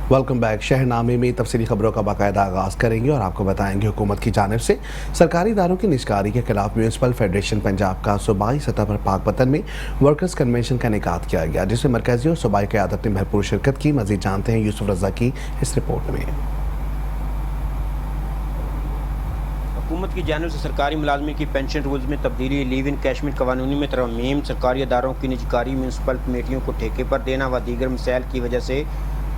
Welcome back. शहरनामे में तफसीली खबरों का बाकायदा आगाज करेंगे और आपको बताएंगे हुकूमत की जानिब से सरकारी इदारों की निजकारी के खिलाफ म्यूनसिपल फेडरेशन पंजाब का सूबाई सतह पर पाकपतन में वर्कर्स कन्वेंशन का इनेकाद किया गया, जिसमें मरकजी और सूबाई क़यादत ने भरपूर शिरकत की। मजीद जानते हैं यूसुफ रजा की इस रिपोर्ट में। हुकूमत की जानिब से सरकारी मुलाजमी की पेंशन रूल्स में तब्दीली, लीव इन कैशमेंट कवानूनी में तरमीम, सरकारी इदारों की निजकारी, म्यूनसिपल कमेटियों को ठेके पर देना व दीगर मसाइल की वजह से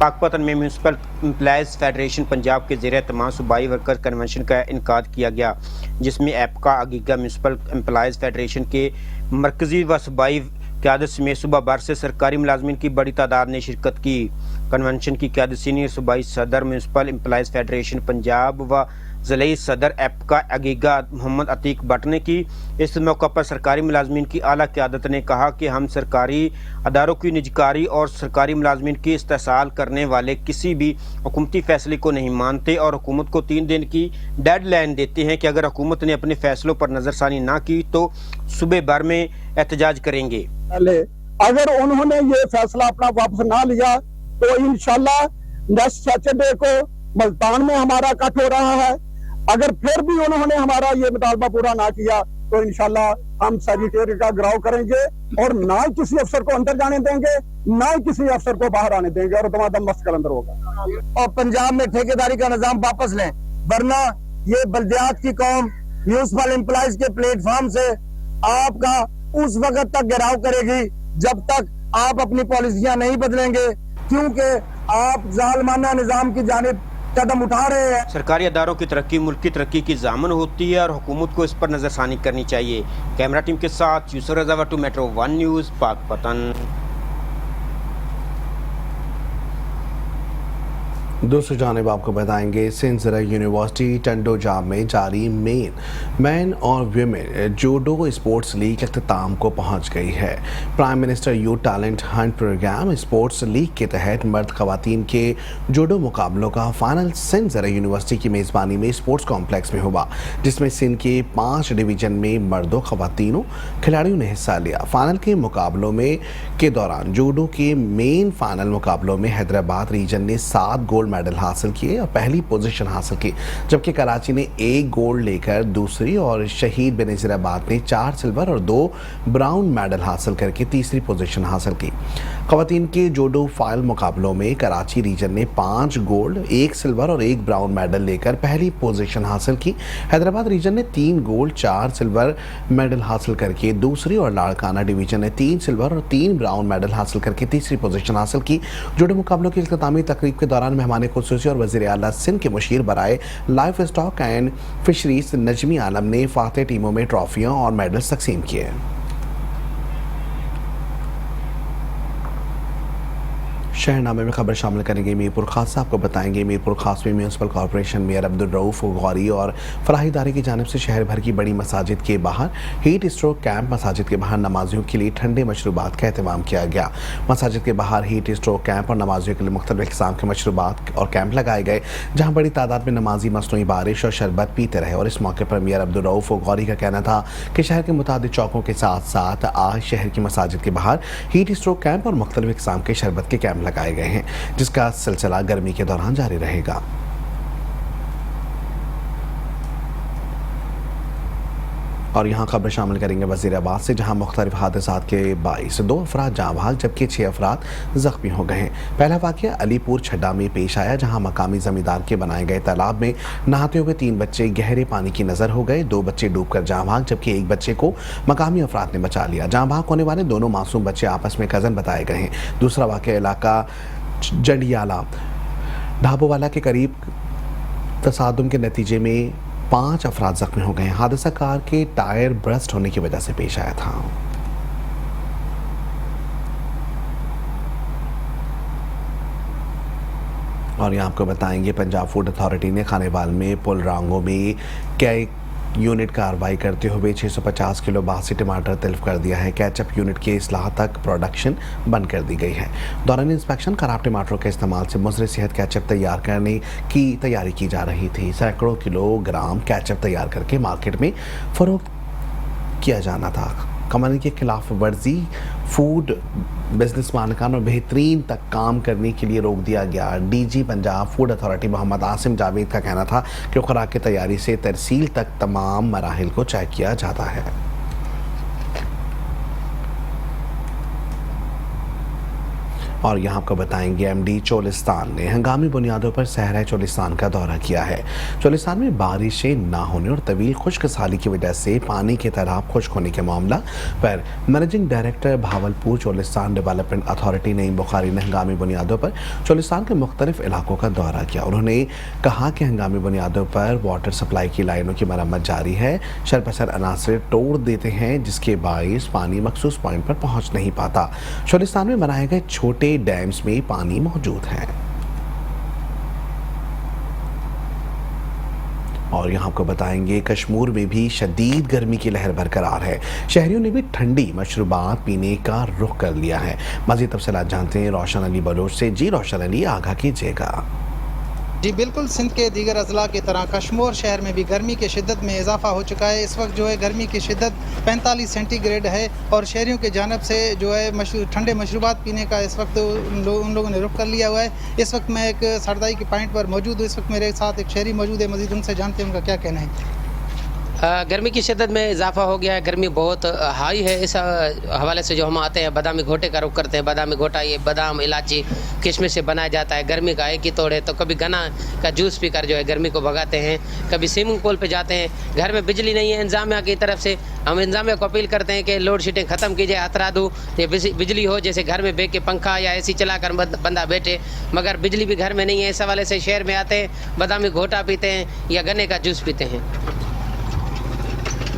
पाकपतन में म्यूनसिपल एम्प्लॉयज़ फेडरेशन पंजाब के ज़ेर तमाम सूबाई वर्कर्स कन्वेंशन का इनकाद किया गया, जिसमें एपका अगीगा म्यूनसिपल एम्प्लॉयज़ फेडरेशन के मरकजी व सूबाई क़यादत समेत सूबा भर से सरकारी मुलाजमीन की बड़ी तादाद ने शिरकत की। कन्वेंशन की क़यादत सीनियर सूबाई सदर म्यूनसिपल एम्प्लॉयज़ फेडरेशन पंजाब व ज़िले सदर एपका अगीगा मोहम्मद अतीक भट्ट ने की। इस मौका पर सरकारी मुलाजमीन की आला क़यादत ने कहा कि हम सरकारी अदारों की निजकारी और सरकारी मुलाजमीन की इस्तेसाल करने वाले किसी भी हुकूमती फैसले को नहीं मानते और हुकूमत को 3 दिन की डेड लाइन देते हैं कि अगर हुकूमत ने अपने फैसलों पर नज़रसानी ना की तो सूबे भर में एहतजाज करेंगे। अगर उन्होंने ये फैसला अपना वापस ना लिया तो इंशाल्लाह नेक्स्ट सैटरडे को मुल्तान में हमारा इकट्ठ हो रहा है। अगर फिर भी उन्होंने हमारा ये मुतालबा पूरा ना किया तो इंशाल्लाह हम सेक्रेटरी का घेराव करेंगे और ना ही किसी अफसर को अंदर जाने देंगे, ना ही किसी अफसर को बाहर आने देंगे और दमादम मस्त कलंदर होगा। और पंजाब में ठेकेदारी का निजाम वापस लें, वरना ये बल्दियात की कौम म्यूनसिपल एम्प्लॉयज के प्लेटफॉर्म से आपका उस वक्त तक घेराव करेगी जब तक आप अपनी पॉलिसियां नहीं बदलेंगे, क्योंकि आप जालिमाना निजाम की जानिब कदम उठा रहे हैं। सरकारी अदारों की तरक्की मुल्क की तरक्की की ज़ामन होती है और हुकूमत को इस पर नज़रसानी करनी चाहिए। कैमरा टीम के साथ यूसुफ रजा टू मेट्रो 1 न्यूज़ पाकपतन। दूसरी जानिब आपको बताएंगे सिंध यूनिवर्सिटी टंडोजाब में जारी मैन और वीमेन जूडो स्पोर्ट्स लीग अख्ताम को पहुंच गई है। Prime minister youth talent hunt programme sports league के तहत मर्द खवातीन के जूडो मुकाबलों का फाइनल सिंध यूनिवर्सिटी की मेज़बानी में स्पोर्ट्स कॉम्प्लेक्स में हुआ, जिसमें सिंध के 5 डिवीजन में मर्दों खवातीनों खिलाड़ियों ने हिस्सा लिया। फाइनल के मुकाबलों में के दौरान जूडो के मेन फाइनल मुकाबलों में हैदराबाद रीजन ने 7 गोल्ड मेडल हासिल किए और पहली पोजीशन हासिल की, जबकि कराची ने 1 गोल्ड लेकर दूसरी और शहीद बेनज़ीराबाद ने 4 सिल्वर और 2 ब्राउन मेडल हासिल करके तीसरी पोजीशन हासिल की। खवातीन के जूडो फाइनल मुकाबलों में कराची रीजन ने 5 गोल्ड, 1 सिल्वर और 1 ब्राउन मेडल लेकर पहली पोजीशन हासिल की। हैदराबाद रीजन ने 3 गोल्ड, 4 सिल्वर मेडल हासिल करके दूसरी और लाड़काना डिवीजन ने 3 सिल्वर और 3 ब्राउन मेडल हासिल करके तीसरी पोजीशन हासिल की। जूडो मुकाबलों की इख्तितामी तकरीब के दौरान मेहमान खुसूसी और वज़ीर आला सिंध के मुशीर बराए life stock and fisheries Najmi Alam ने फातेह टीमों में ट्रॉफियां और मेडल्स तकसीम किए। शहरनामे में खबर शामिल करेंगे मीरपुर खास से। आपको बताएंगे मीरपुर खास में municipal corporation mayor Abdul Rauf Gauri और फलाहीदारी की जानिब से शहर भर की बड़ी मसाजिद के बाहर हीट स्ट्रोक कैंप, मसाजिद के बाहर नमाजियों के लिए ठंडे मशरूबात का एहतमाम किया गया। मसाजिद के बाहर हीट स्ट्रोक कैंप और नमाजियों के लिए मुख्तलिफ किस्म के मशरूबात और कैंप लगाए गए, जहाँ बड़ी तादाद में नमाजी मसनूई बारिश और शरबत पीते रहे। और इस मौके पर मेयर अब्दुल रऊफ गौरी का कहना था कि शहर के मुतादिद चौकों के साथ साथ आज शहर की मसाजिद के बाहर हीट स्ट्रोक कैंप और मुख्तलिफ किस्म के शरबत के कैंप लगाए गए हैं, जिसका सिलसिला गर्मी के दौरान जारी रहेगा। और यहाँ खबर शामिल करेंगे वज़ीराबाद से, जहाँ मुख्तलिफ हादसात के बाइस 2 अफराद जाँ बहक जबकि 6 अफराद ज़ख्मी हो गए हैं। पहला वाक़या अलीपुर छड्डा में पेश आया, जहाँ मकामी ज़मींदार के बनाए गए तालाब में नहाते हुए 3 बच्चे गहरे पानी की नज़र हो गए। 2 बच्चे डूबकर जाँ बहक जबकि 1 बच्चे को मकामी अफराद ने बचा लिया। जाँ बहक होने वाले दोनों मासूम बच्चे आपस में कज़न बताए गए हैं। दूसरा वाक़या इलाका जंडियाला ढाबोवाला के करीब तसादुम के नतीजे में 5 अफराद जख्मी हो गए। हादसा कार के टायर ब्रस्ट होने की वजह से पेश आया था। और यहाँ आपको बताएंगे पंजाब फूड अथॉरिटी ने खानेवाल में पुल रांगों में कई यूनिट कार्रवाई करते हुए 650 किलो बासी टमाटर तल्फ कर दिया है। कैचअप यूनिट के इस्लाह तक प्रोडक्शन बंद कर दी गई है। दौरान इंस्पेक्शन खराब टमाटरों के इस्तेमाल से मुज़र सेहत कैचअप तैयार करने की तैयारी की जा रही थी। सैकड़ों किलोग्राम कैचअप तैयार करके मार्केट में फरोख्त किया जाना था। कवानीन की खिलाफ वर्जी, फूड बिजनेस मालिकान और बेहतरीन तक काम करने के लिए रोक दिया गया। DG Punjab food authority Mohammad Asim Javed का कहना था कि खुराक की तैयारी से तरसील तक तमाम मराहिल को चेक किया जाता है। और यहाँ आपको बताएंगे एमडी चोलिस्तान ने हंगामी बुनियादों पर सहरा चोलिस्तान का दौरा किया है। चोलिस्तान में बारिशें ना होने और तवील खुश्क साली की वजह से पानी के तालाब खुश्क होने के मामला पर managing director Bahawalpur Cholistan development authority Naeem Bukhari ने हंगामी बुनियादों पर चोलिस्तान के मुख्तलिफ इलाकों का दौरा किया। उन्होंने कहा कि हंगामी बुनियादों पर वाटर सप्लाई की लाइनों की मरम्मत जारी है। शरपसर अनासर तोड़ देते हैं जिसके बायस पानी मखसूस पॉइंट पर पहुँच नहीं पाता। चोलिस्तान में बनाए गए छोटे डैम्स में पानी मौजूद है। और यहाँ आपको बताएंगे कश्मीर में भी शदीद गर्मी की लहर बरकरार है। शहरियों ने भी ठंडी मशरूबात पीने का रुख कर लिया है। मज़ीद तफसीलात जानते हैं रोशन अली बलोच से। जी रोशन अली, आगाह कीजिएगा। जी बिल्कुल, सिंध के दीगर अजला की तरह कश्मीर शहर में भी गर्मी की शिद्दत में इजाफा हो चुका है। इस वक्त जो है गर्मी की शिद्दत 45 सेंटीग्रेड है और शहरियों की जानब से जो है ठंडे मशरूबात पीने का इस वक्त उन लोगों ने रुख कर लिया हुआ है। इस वक्त मैं एक सरदाई के पॉइंट पर मौजूद हूँ। इस वक्त मेरे साथ एक शहरी मौजूद है, मज़ीद उनसे जानते हैं उनका क्या कहना है। गर्मी की शिद्दत में इजाफा हो गया है। गर्मी बहुत हाई है। इस हवाले से जो हम आते हैं बादामी घोटे का रुख करते हैं। बादामी घोटा ये बादाम इलायची किशमिश से बनाया जाता है। गर्मी का एक ही तोड़ है, तो कभी गन्ना का जूस पीकर जो है गर्मी को भगाते हैं। कभी स्विमिंग पूल पे जाते हैं। घर में बिजली नहीं है, इंतजामिया की तरफ से हम इंतजामिया को अपील करते हैं कि लोड शेडिंग ख़त्म कीजिए, अतरा दो ये बिजली हो, जैसे घर में बैठ के पंखा या एसी चलाकर बंदा बैठे, मगर बिजली भी घर में नहीं है। इस हवाले से शहर में आते हैं, बादामी घोटा पीते हैं या गन्ने का जूस पीते हैं।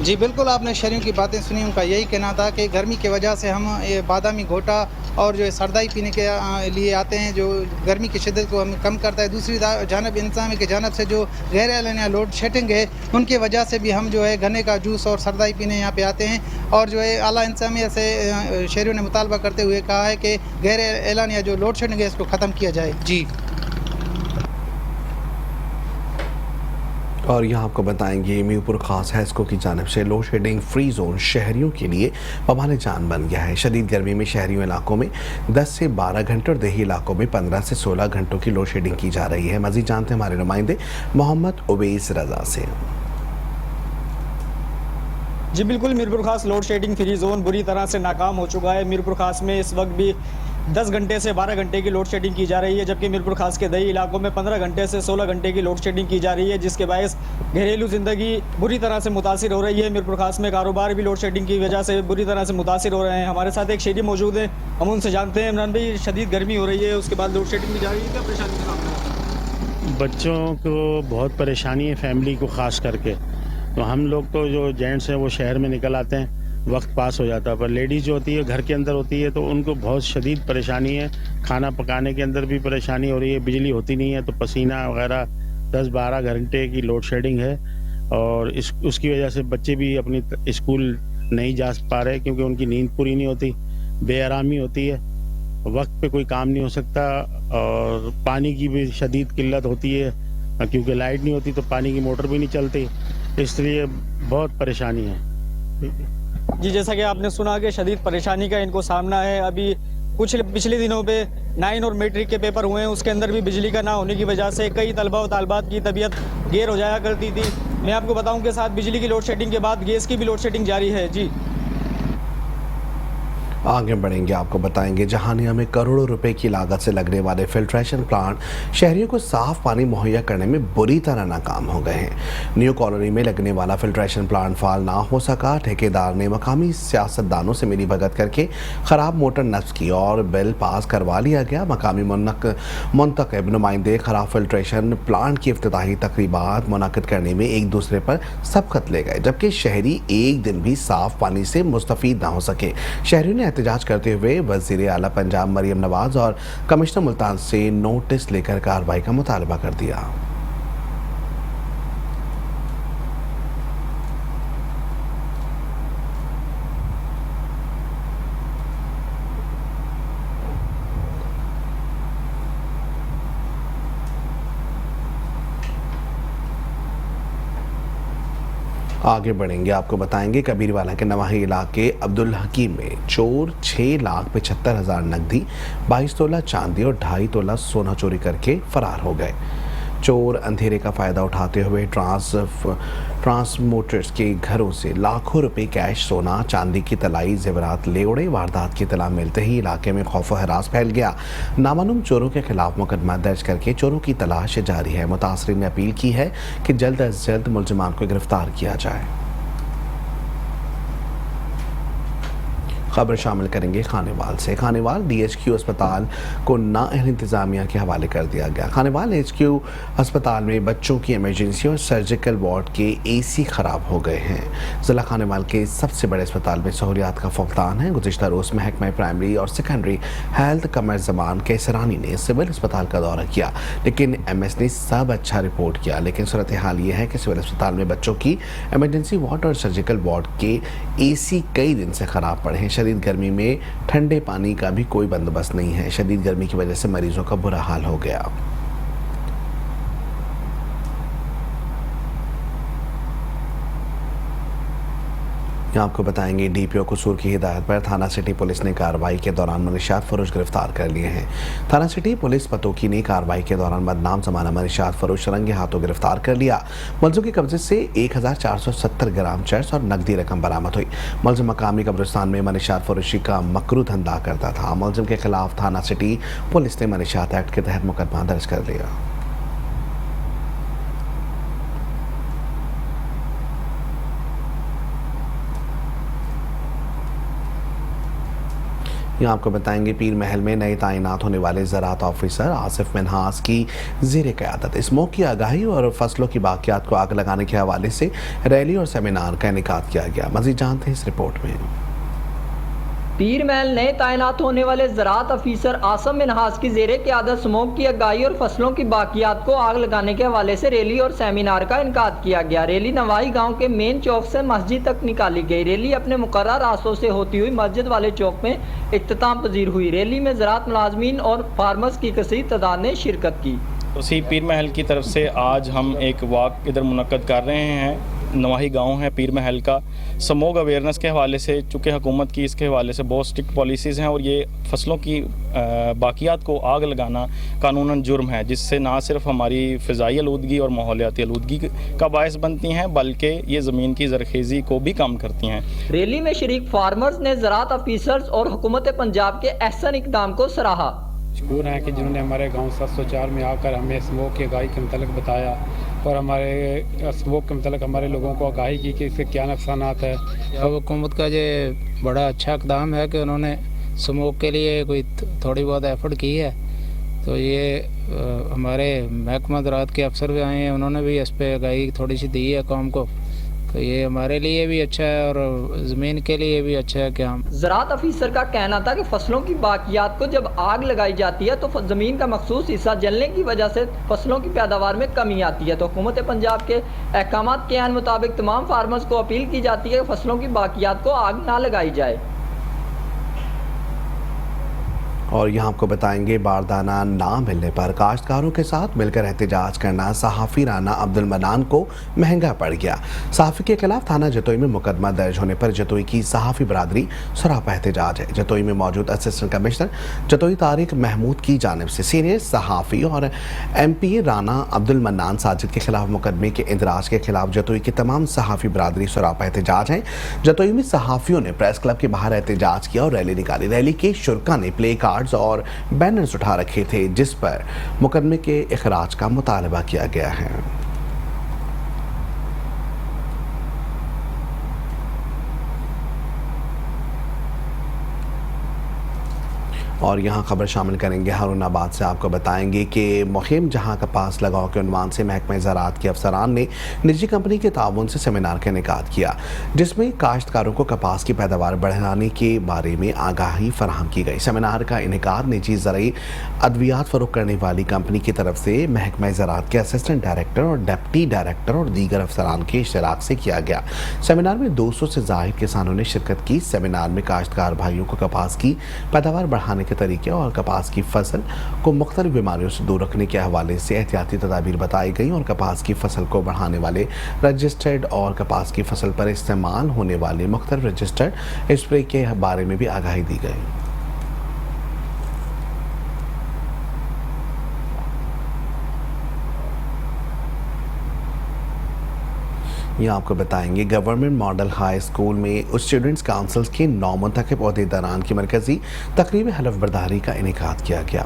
जी बिल्कुल, आपने शहरियों की बातें सुनी। उनका यही कहना था कि गर्मी की वजह से हम ये बादामी घोटा और जो सरदाई पीने के लिए आते हैं, जो गर्मी की शिद्दत को हम कम करता है। दूसरी जानब इंतजामिया की जानब से जो गैर एलानिया लोड शेडिंग है उनकी वजह से भी हम जो है गन्ने का जूस और सरदाई पीने यहाँ पे आते हैं। और जो है आला इंतजामिया से शहरियों ने मुतालबा करते हुए कहा है कि गैर एलानिया जो लोड शेडिंग है इसको ख़त्म किया जाए। जी और यहाँ आपको बताएंगे मीरपुर खास हैस्को की जानिब से लोड शेडिंग फ्री जोन शहरियों के लिए पमाने जान बन गया है। शदीद गर्मी में शहरियों इलाकों में 10 से 12 घंटे और देही इलाकों में 15 से 16 घंटों की लोड शेडिंग की जा रही है। मज़ीद जानते हैं हमारे नुमाइंदे मोहम्मद उवैस रजा से। जी बिल्कुल, मीरपुर खास लोड शेडिंग फ्री जोन बुरी तरह से नाकाम हो चुका है। मीरपुर खास में इस वक्त भी 10 घंटे से 12 घंटे की लोड शेडिंग की जा रही है, जबकि मीरपुर खास के दही इलाकों में 15 घंटे से 16 घंटे की लोड शेडिंग की जा रही है, जिसके बायस घरेलू ज़िंदगी बुरी तरह से मुतासिर हो रही है। मीरपुर खास में कारोबार भी लोड शेडिंग की वजह से बुरी तरह से मुतासिर हो रहे हैं। हमारे साथ एक शहरी मौजूद है, हम उनसे जानते हैं। इमरान भाई, शदीद गर्मी हो रही है, उसके बाद लोड शेडिंग भी जा रही है, क्या परेशानी का सामना है? बच्चों को बहुत परेशानी है, फैमिली को ख़ास करके। तो हम लोग तो जो जेंट्स हैं वो शहर में निकल आते हैं, वक्त पास हो जाता है, पर लेडीज़ जो होती है घर के अंदर होती है तो उनको बहुत शदीद परेशानी है। खाना पकाने के अंदर भी परेशानी हो रही है, बिजली होती नहीं है तो पसीना वगैरह 10-12 घंटे की लोड शेडिंग है। और उसकी वजह से बच्चे भी अपनी स्कूल नहीं जा पा रहे क्योंकि उनकी नींद पूरी नहीं होती, बेआरामी होती है, वक्त पे कोई काम नहीं हो सकता। और पानी की भी शदीद किल्लत होती है क्योंकि लाइट नहीं होती तो पानी की मोटर भी नहीं चलती, इसलिए बहुत परेशानी है। जी, जैसा कि आपने सुना कि शदीद परेशानी का इनको सामना है। अभी कुछ पिछले दिनों पे 9 और मैट्रिक के पेपर हुए हैं, उसके अंदर भी बिजली का ना होने की वजह से कई तलबा और तालबात की तबीयत गैर हो जाया करती थी। मैं आपको बताऊं कि साथ बिजली की लोड शेडिंग के बाद गैस की भी लोड शेडिंग जारी है। जी आगे बढ़ेंगे, आपको बताएंगे जहानिया में करोड़ों रुपए की लागत से लगने वाले फिल्ट्रेशन प्लांट शहरियों को साफ पानी मुहैया करने में बुरी तरह नाकाम हो गए हैं। न्यू कॉलोनी में लगने वाला फिल्ट्रेशन प्लांट फाल ना हो सका। ठेकेदार ने मकामी सियासतदानों से मिली भगत करके खराब मोटर नस्ब की और बिल पास करवा लिया गया। मकामी मुंतखब नुमाइंदे खराब फिल्ट्रेशन प्लांट की इफ्तिताही तकरीबात मुनाकिद करने में एक दूसरे पर सबकत ले गए, जबकि शहरी एक दिन भी साफ पानी से मुस्तफीद ना हो सके। शहरियों ने एहतजाज करते हुए वज़ीर आला पंजाब मरियम नवाज और कमिश्नर मुल्तान से नोटिस लेकर कार्रवाई का मुतालबा कर दिया। आगे बढ़ेंगे, आपको बताएंगे कबीरवाला के नवाही इलाके अब्दुल हकीम में चोर 6,75,000 नकदी, 22 तोला चांदी और 2.5 तोला सोना चोरी करके फरार हो गए। चोर अंधेरे का फायदा उठाते हुए ट्रांसमोटर्स के घरों से लाखों रुपए कैश, सोना चांदी की तलाई जेवरात ले उड़े। वारदात की इत्तला मिलते ही इलाके में खौफ व हरास फैल गया। नामालूम चोरों के खिलाफ मुकदमा दर्ज करके चोरों की तलाश जारी है। मुतासरीन ने अपील की है कि जल्द अज जल्द मुलजिमान को गिरफ्तार किया जाए। खबर शामिल करेंगे खानेवाल से। खानेवाल DHQ अस्पताल को नाअहल इंतजामिया के हवाले कर दिया गया। खानेवाल HQ अस्पताल में बच्चों की इमरजेंसी और सर्जिकल वार्ड के AC खराब हो गए हैं। जिला खानेवाल के सबसे बड़े अस्पताल में सहूलियात का फुकदान है। गुज़िश्ता रोज़ महकमा प्राइमरी और सेकेंडरी हेल्थ कमर ज़मान कैसरानी ने सिविल अस्पताल का दौरा किया, लेकिन MS ने सब अच्छा रिपोर्ट किया। लेकिन सूरत हाल ये है कि सिविल अस्पताल में बच्चों की इमरजेंसी वार्ड और सर्जिकल वार्ड के AC कई दिन से ख़राब पड़े हैं। शदीद गर्मी में ठंडे पानी का भी कोई बंदोबस्त नहीं है। शदीद गर्मी की वजह से मरीजों का बुरा हाल हो गया। यहाँ आपको बताएंगे DPO कसूर की हिदायत पर थाना सिटी पुलिस ने कार्रवाई के दौरान मनशियात फरोश गिरफ्तार कर लिए हैं। थाना सिटी पुलिस पतोकी ने कार्रवाई के दौरान बदनाम जमाना मनशियात फरोश रंगे हाथों गिरफ्तार कर लिया। मुलजिम के कब्जे से 1470 ग्राम चर्स और नकदी रकम बरामद हुई। मुलजिम मकामी कब्रिस्तान में मनशियात फरोशी का मकरू धंधा करता था। मुलजिम के खिलाफ थाना सिटी पुलिस ने मनशियात एक्ट के तहत मुकदमा दर्ज कर लिया। यहाँ आपको बताएंगे पीर महल में नए तैनात होने वाले ज़राअत ऑफिसर आसिफ मिन्हास की ज़ेरे क़यादत स्मोक की आगाही और फसलों की बाकियात को आग लगाने के हवाले से रैली और सेमिनार का इनेकाद किया गया। मज़ीद जानते हैं इस रिपोर्ट में। पीर महल नए तैनात होने वाले ज़राअत अफीसर आसिफ मिन्हास की ज़ेरे क़यादत स्मोक की आगाही और फसलों की बाकियात को आग लगाने के हवाले से रैली और सेमिनार का इनेकाद किया गया। रैली नवाही गांव के मेन चौक से मस्जिद तक निकाली गई। रैली अपने मुकर्रर रास्तों से होती हुई मस्जिद वाले चौक में इख्तिताम पजीर हुई। रैली में ज़राअत मुलाजमीन और फार्मर्स की कसीर तादाद ने शिरकत की। उसी पीर महल की तरफ से आज हम एक वॉक इधर मुनक्कद कर रहे हैं। नवाही गांव है पीर महल का। स्मोक अवेयरनेस के हवाले से चूँकि हुकूमत की इसके हवाले से बहुत स्ट्रिक्ट पॉलिसीज़ हैं और ये फसलों की बाकियात को आग लगाना कानूनन जुर्म है, जिससे ना सिर्फ हमारी फ़िज़ाई आलूदगी और माहौलियाती आलूदगी का बायस बनती हैं बल्कि ये ज़मीन की ज़रख़ेज़ी को भी कम करती हैं। रैली में शरीक फार्मर्स ने ज़राअत ऑफिसर्स और हुकूमत पंजाब के अहसन इक़दाम को सराहा। मशहूर हैं कि जिन्होंने हमारे गांव 704 में आकर हमें स्मोक की आगाही के मतलब बताया और हमारे स्मोक के मतलब हमारे लोगों को आगाही की कि इससे क्या नुकसानात है। अब हुकूमत का ये बड़ा अच्छा इक़दाम है कि उन्होंने स्मोक के लिए कोई थोड़ी बहुत एफर्ट की है। तो ये हमारे महकमा ज़राअत के अफसर भी आए हैं, उन्होंने भी इस पर आगाही थोड़ी सी दी है कौम को। तो ये हमारे लिए भी अच्छा है और ज़मीन के लिए भी अच्छा है कि हम। ज़राअत अफीसर का कहना था कि फसलों की बाकियात को जब आग लगाई जाती है तो ज़मीन का मखसूस हिस्सा जलने की वजह से फसलों की पैदावार में कमी आती है। तो हुकूमत पंजाब के अहकामात के मुताबिक तमाम फार्मर्स को अपील की जाती है कि फसलों की बाकियात को आग ना लगाई जाए। और यहाँ आपको बताएंगे बारदाना ना मिलने पर काश्तकारों के साथ मिलकर एहतजाज करना सहाफ़ी राना अब्दुल मनान को महंगा पड़ गया। सहाफ़ी के खिलाफ थाना जतोई में मुकदमा दर्ज होने पर जतोई की सहाफ़ी बरादरी सरापा एहतजाज है। जतोई में मौजूद असिस्टेंट कमिश्नर जतोई तारिक महमूद की जानिब से सीनियर सहाफ़ी और MPA राना अब्दुल मनान साजिद के खिलाफ मुकदमे के इंदराज के खिलाफ जतोई की तमाम सहाफ़ी बरादरी सरापा एहतजाज है। जतोई में सहाफ़ियों ने प्रेस क्लब के बाहर एहतजाज किया और रैली निकाली। रैली के शुरा ने प्ले कार्ड और बैनर्स उठा रखे थे जिस पर मुकदमे के इखराज का मुतालबा किया गया है। और यहाँ खबर शामिल करेंगे हारूनाबाद से। आपको बताएंगे कि मुहिम जहाँ कपास लगाओ के उन्वान से महकमा ज़राअत के अफसरान ने निजी कंपनी के ताउन से सेमिनार का इनेकाद किया, जिसमें काश्तकारों को कपास की पैदावार बढ़ाने के बारे में आगाही फराहम की गई। सेमिनार का इनेकाद निजी ज़राई अद्वियात फ़रोख्त करने वाली कंपनी की तरफ से महकमा ज़राअत के असिस्टेंट डायरेक्टर और डिप्टी डायरेक्टर और दीगर अफसरान के इश्तराक से किया गया। सेमिनार में 200 से ज़ायद किसानों ने शिरकत की। सेमिनार में काश्तकार भाइयों को कपास की पैदावार बढ़ाने के तरीके और कपास की फसल को मुख्तलिफ बीमारियों से दूर रखने के हवाले से एहतियाती तदाबीर बताई गई और कपास की फसल को बढ़ाने वाले रजिस्टर्ड और कपास की फसल पर इस्तेमाल होने वाले मुख्तलिफ रजिस्टर्ड स्प्रे के बारे में भी आगाही दी गई। यहाँ आपको बताएंगे गवर्नमेंट मॉडल हाई स्कूल में स्टूडेंट्स काउंसिल के 9 मुंतखब ओहदेदारान की मरकजी तकरीब हलफ बर्दारी का इनेकाद किया गया।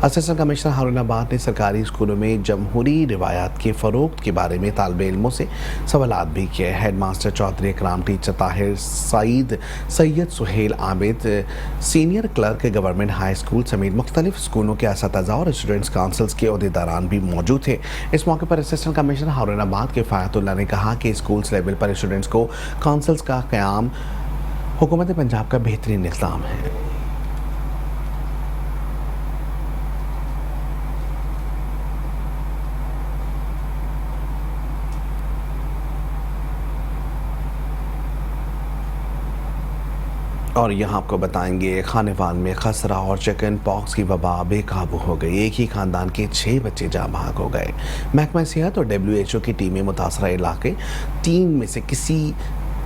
असिस्टेंट कमिश्नर हारूनाबाद ने सरकारी स्कूलों में जमहूरी रिवायात के फ़रोग़ के बारे में तालिब इल्मों से सवालात भी किए। Head master Chaudhry Ikram, teacher Tahir Saeed, Syed Suhail Abid, senior clerk government high school समेत मुख्तलिफ स्कूलों के असातिज़ा और स्टूडेंट्स काउंसिल के ओहदेदारान भी मौजूद थे। इस मौके पर असिस्टेंट कमिश्नर हारूनाबाद के फ़ायतुल्लाह ने कहा कि स्कूल्स लेवल पर स्टूडेंट्स को काउंसिल्स का क़याम हुकूमत पंजाब का बेहतरीन इक़दाम है। और यहाँ आपको बताएंगे खानेवाल में खसरा और चिकन पॉक्स की वबा बेकाबू हो गई। एक ही खानदान के 6 बच्चे जाँ बहक हो गए। महकमा सेहत और WHO की टीमें मुतासरा इलाके 3 में से किसी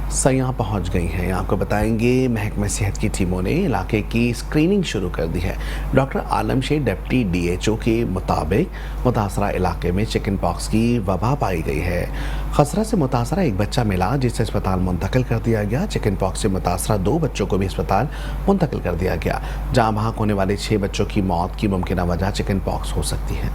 से यहाँ पहुँच गई हैं। आपको बताएंगे महकमा सेहत की टीमों ने इलाके की स्क्रीनिंग शुरू कर दी है। डॉक्टर आलम शेख डिप्टी DHO के मुताबिक मुतासरा इलाके में चिकन पॉक्स की वबा पाई गई है। खसरा से मुतासरा एक बच्चा मिला जिसे अस्पताल मुंतकिल कर दिया गया। चिकन पॉक्स से मुतासरा 2 बच्चों को भी अस्पताल मुंतकिल कर दिया गया। जहाँ बहक होने वाले 6 बच्चों की मौत की मुमकिन वजह चिकन पॉक्स हो सकती है।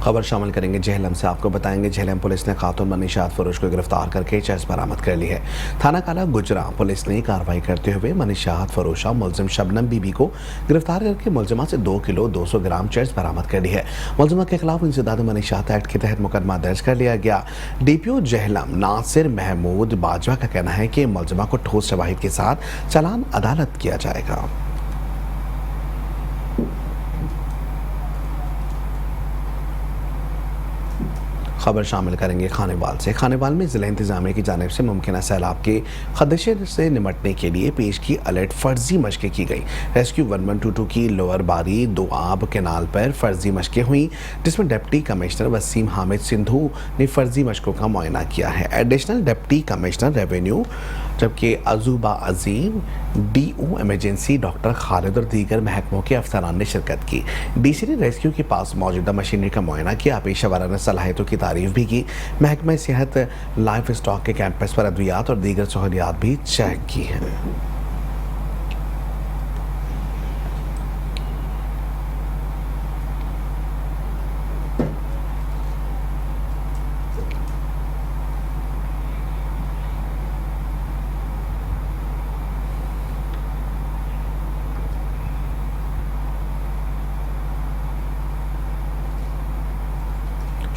खबर शामिल करेंगे झेलम से। आपको बताएंगे झेलम पुलिस ने खातून मनीषात फरोश को गिरफ्तार करके चर्च बरामद कर ली है। थाना काला गुजरा पुलिस ने कार्रवाई करते हुए मनीषात फरोशा मुलजिम शबनम बीबी को गिरफ्तार करके मुलजिमा से 2 किलो 200 ग्राम चर्च बरामद कर ली है। मुलजिमा के खिलाफ इंसदाद मनीषात एक्ट के तहत मुकदमा दर्ज कर लिया गया। DPO झेलम नासिर महमूद बाजवा का कहना है कि मुलजिमा को ठोस शवाहिद के साथ चालान अदालत किया जाएगा। खबर शामिल करेंगे खानेवाल से। खानेवाल में ज़िला इंतज़ामिया की जानिब से मुमकिन सैलाब के खदशे से निमटने के लिए पेश की अलर्ट फर्जी मशक़ें की गई। रेस्क्यू 1122 की लोअर बारी दोआब कैनाल पर फर्जी मशक़ें हुई जिसमें डिप्टी कमिश्नर वसीम हामिद सिंधु ने फर्जी मशक़ों का मुआयना किया है। एडिशनल डिप्टी कमिश्नर रेवेन्यू जबकि अजूबा अजीम, DO इमरजेंसी डॉक्टर खालिद और दीगर महकमों के अफसरान ने शिरकत की। DC ने रेस्क्यू के पास मौजूदा मशीनरी का मुआयना किया। पेशा वाराना सलाहियतों की तारीफ भी की। महकमा सेहत लाइफ स्टॉक के कैंपस पर अद्वियात और दीगर सहूलियात भी चेक की हैं।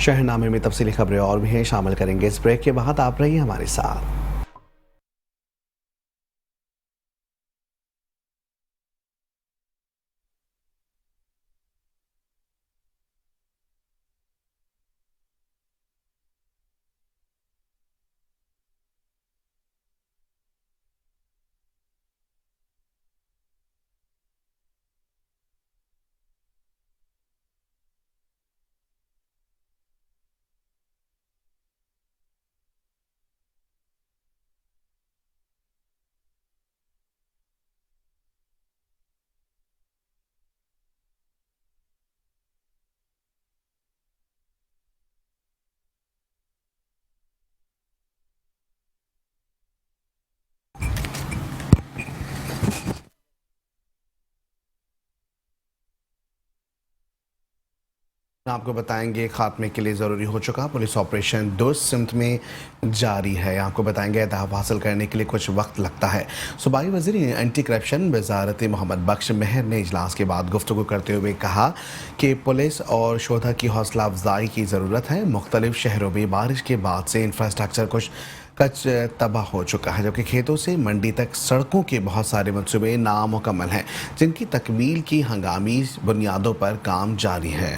शहरनामे में तफसीली खबरें और भी हैं, शामिल करेंगे इस ब्रेक के बाद। आप रहिए हमारे साथ। आपको बताएंगे खात्मे के लिए ज़रूरी हो चुका पुलिस ऑपरेशन दुरुस्त सिमत में जारी है। आपको बताएंगे अहदाफ हासिल करने के लिए कुछ वक्त लगता है। सूबाई वज़ीर एंटी करप्शन वज़ारत मोहम्मद बख्श मेहर ने इजलास के बाद गुफ्तगू करते हुए कहा कि पुलिस और शोधा की हौसला अफजाई की ज़रूरत है। मुख्तलिफ शहरों में बारिश के बाद से इंफ्रास्ट्रक्चर कुछ कच तबाह हो चुका है, जबकि खेतों से मंडी तक सड़कों के बहुत सारे मंसूबे नामुकम्मल हैं, जिनकी तकमील की हंगामी बुनियादों पर काम जारी है।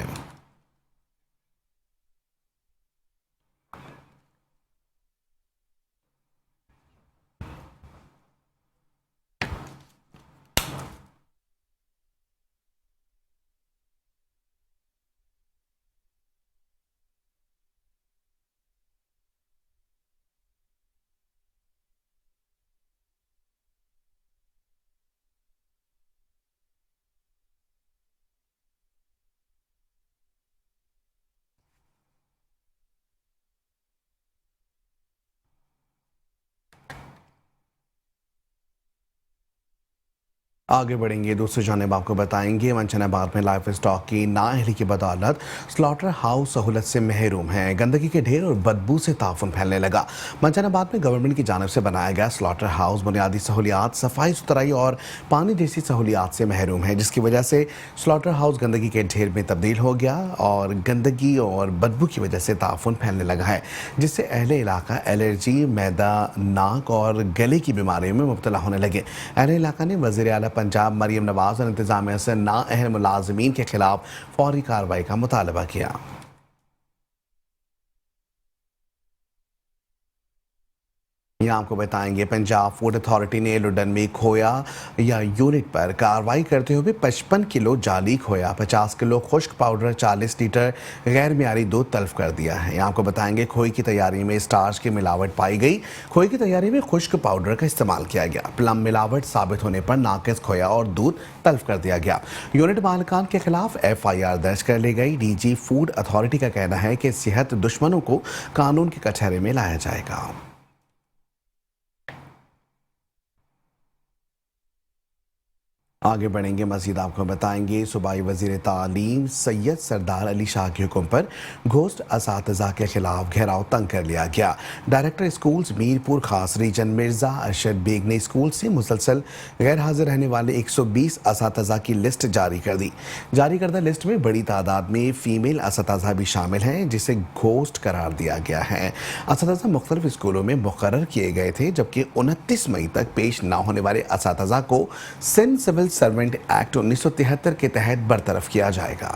आगे बढ़ेंगे, दूसरी जानिब आपको बताएंगे मंचनाबाद में लाइफ स्टॉक की नाअहली की बदौलत स्लॉटर हाउस सहूलत से महरूम है। गंदगी के ढेर और बदबू से ताफुन फैलने लगा। मंचनाबाद में गवर्नमेंट की जानिब से बनाया गया स्लॉटर हाउस बुनियादी सहूलियात, सफाई सुथराई और पानी जैसी सहूलियात से महरूम है, जिसकी वजह से स्लॉटर हाउस गंदगी के ढेर में तब्दील हो गया और गंदगी और बदबू की वजह से ताफुन फैलने लगा है, जिससे अहले इलाका एलर्जी, मैदा, नाक और गले की बीमारियों में मुब्तला होने लगे। अहले इलाका ने वज़ीर आला पंजाब मरियम नवाज और इंतजामिया से नाअहल मुलाजिमीन के खिलाफ फौरी कार्रवाई का मुतालबा किया। यहाँ आपको बताएंगे पंजाब फूड अथॉरिटी ने लुडन में खोया या यूनिट पर कार्रवाई करते हुए 55 किलो जाली खोया, 50 किलो खुश्क पाउडर, 40 लीटर गैर मियारी दूध तल्फ कर दिया है। यहाँ आपको बताएंगे खोए की तैयारी में स्टार्च की मिलावट पाई गई। खोए की तैयारी में खुश्क पाउडर का इस्तेमाल किया गया। प्लम मिलावट साबित होने पर नाकिस खोया और दूध तल्फ कर दिया गया। यूनिट मालिकान के खिलाफ FIR दर्ज कर ली गई। DG फूड अथॉरिटी का कहना है कि सेहत दुश्मनों को कानून के कटहरे में लाया जाएगा। आगे बढ़ेंगे, मज़ीद आपको बताएंगे सूबाई वज़ीर तालीम सैयद सरदार अली शाह के हुक्म पर घोस्ट असातिज़ा के खिलाफ घेराव तंग कर लिया गया। डायरेक्टर स्कूल्स मीरपुर खास रीजन मिर्ज़ा अरशद बेग ने स्कूल से मुसलसल गैर हाजिर रहने वाले 120 असातिज़ा की लिस्ट जारी कर दी। जारी करदा लिस्ट में बड़ी तादाद में फ़ीमेल असातिज़ा भी शामिल हैं, जिसे घोस्ट करार दिया गया है। असातिज़ा मुख्तलिफ स्कूलों में मुकर्रर किए गए थे, जबकि 29 मई तक पेश न होने वाले असातिज़ा को सिंध सिविल सर्वेंट एक्ट 1973 के तहत बरतरफ किया जाएगा।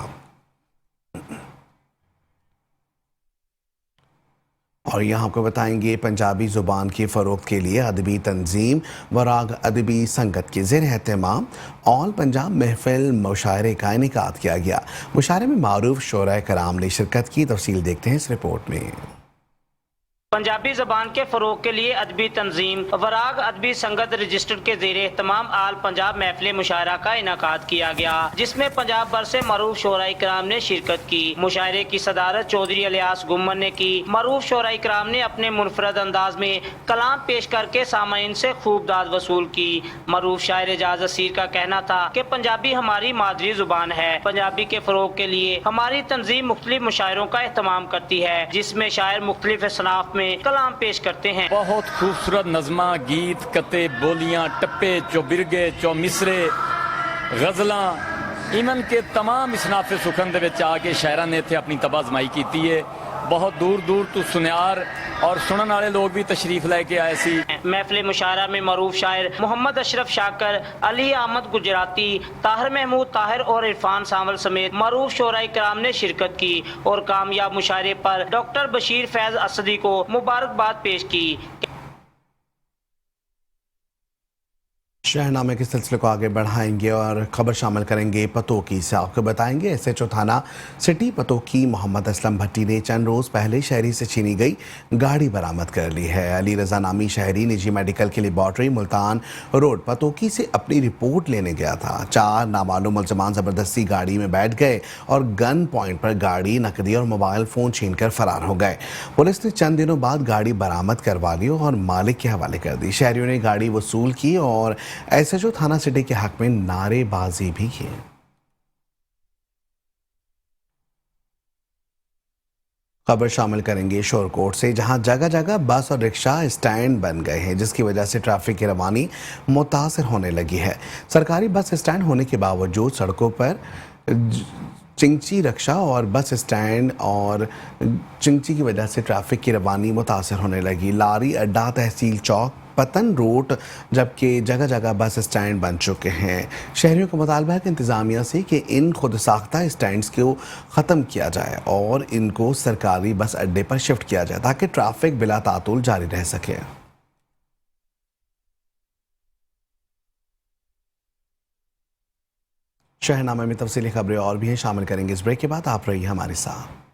और यहाँ आपको बताएंगे पंजाबी ज़ुबान की फ़रोख्त के लिए अदबी तंजीम वराग अदबी संगत के ज़ेर एहतमाम ऑल पंजाब महफिल मुशायरे का इनेकाद किया गया। मुशायरे में मारूफ शोरा कराम ने शिरकत की। तफसील देखते हैं इस रिपोर्ट में। पंजाबी ज़बान के फ़रोग के लिए अदबी तंजीम वराग अदबी संगत रजिस्टर्ड के ज़ेरे तमाम आल पंजाब महफिल मुशायरा का इनाकाद किया गया, जिसमें पंजाब भर से मरूफ शोराई कराम ने शिरकत की। मुशायरे की सदारत चौधरी इलियास गुम्मन ने की। मरूफ शोराई कराम ने अपने मुनफरद अंदाज में कलाम पेश करके सामाईन से खूब दाद वसूल की। मरूफ शायर एजाज असीर का कहना था कि पंजाबी हमारी मादरी ज़ुबान है। पंजाबी के फ़रोग के लिए हमारी तंजीम मुख्तलिफ मुशायरों का एहतमाम करती है, जिसमें शायर मुख्तलिफ असनाफ में कलाम पेश करते हैं। बहुत खूबसूरत नज़मा, गीत, कते, बोलियां, टप्पे, चौबिरगे, चौमिसरे, गज़लां, इमन के तमाम इसनाफे सुखन दे विच आके शायरां ने इत्थे अपनी तबाज़माई कीती है। बहुत दूर दूर तो सुनियार और सुनने वाले लोग भी तशरीफ लेके आए सी। महफिल मुशायरा में मरूफ शायर मोहम्मद अशरफ शाकर, अली अहमद गुजराती, ताहिर महमूद ताहिर और इरफान सावल समेत मरूफ शोराई कराम ने शिरकत की और कामयाब मुशायरे पर डॉक्टर बशीर फैज असदी को मुबारकबाद पेश की। शहरनामे के सिलसिले को आगे बढ़ाएंगे और खबर शामिल करेंगे पतोकी से। आपको बताएंगे SHO थाना सिटी पतोकी मोहम्मद असलम भट्टी ने चंद रोज़ पहले शहरी से छीनी गई गाड़ी बरामद कर ली है। अली रजा नामी शहरी निजी मेडिकल की लेबॉर्ट्री मुल्तान रोड पतोकी से अपनी रिपोर्ट लेने गया था। 4 नामालूम मुलजमान ज़बरदस्ती गाड़ी में बैठ गए और गन पॉइंट पर गाड़ी, नकदी और मोबाइल फ़ोन छीन कर फरार हो गए। पुलिस ने चंद दिनों बाद गाड़ी बरामद करवा ली और मालिक के हवाले कर दी। शहरियों ने गाड़ी वसूल की और SHO थाना सिटी के हक में नारेबाजी भी की। खबर शामिल करेंगे शोरकोट से, जहां जगह जगह बस और रिक्शा स्टैंड बन गए हैं, जिसकी वजह से ट्रैफिक की रवानी मुतासर होने लगी है। सरकारी बस स्टैंड होने के बावजूद सड़कों पर चिंची रक्षा और बस स्टैंड और चिंची की वजह से ट्रैफिक की रवानी मुतासर होने लगी। लारी अड्डा, तहसील चौक, पतन रोड, जबकि जगह जगह बस स्टैंड बन चुके हैं। शहरियों का मुतालबा है कि इंतज़ामिया से कि इन खुद साख्ता स्टैंड्स को ख़त्म किया जाए और इनको सरकारी बस अड्डे पर शिफ्ट किया जाए ताकि ट्रैफिक बिला तातुल जारी रह सके। शहरनामे में तफसीली खबरें और भी हैं, शामिल करेंगे इस ब्रेक के बाद। आप रहिए हमारे साथ।